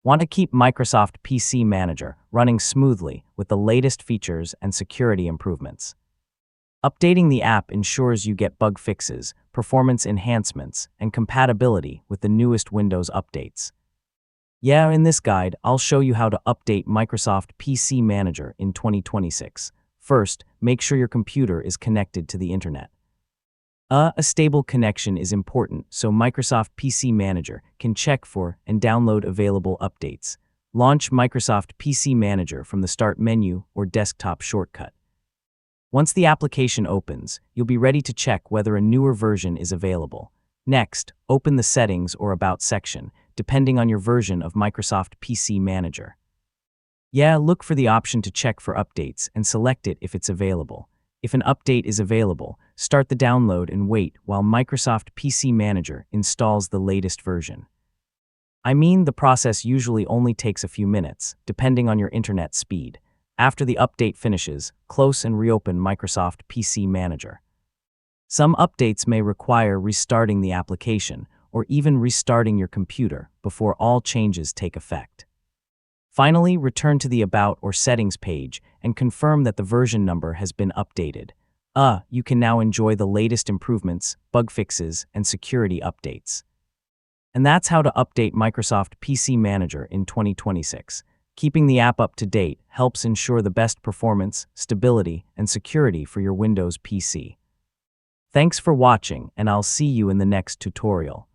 Want to keep Microsoft PC Manager running smoothly with the latest features and security improvements. Updating the app ensures you get bug fixes, performance enhancements, and compatibility with the newest Windows updates. In this guide, I'll show you how to update Microsoft PC Manager in 2026. First, make sure your computer is connected to the internet. A stable connection is important so Microsoft PC Manager can check for and download available updates. Launch Microsoft PC Manager from the Start menu or desktop shortcut. Once the application opens, you'll be ready to check whether a newer version is available. Next, open the Settings or About section, depending on your version of Microsoft PC Manager. Look for the option to check for updates and select it if it's available. If an update is available, start the download and wait while Microsoft PC Manager installs the latest version. The process usually only takes a few minutes, depending on your internet speed. After the update finishes, close and reopen Microsoft PC Manager. Some updates may require restarting the application or even restarting your computer before all changes take effect. Finally, return to the About or Settings page and confirm that the version number has been updated. You can now enjoy the latest improvements, bug fixes, and security updates. And that's how to update Microsoft PC Manager in 2026. Keeping the app up to date helps ensure the best performance, stability, and security for your Windows PC. Thanks for watching, and I'll see you in the next tutorial.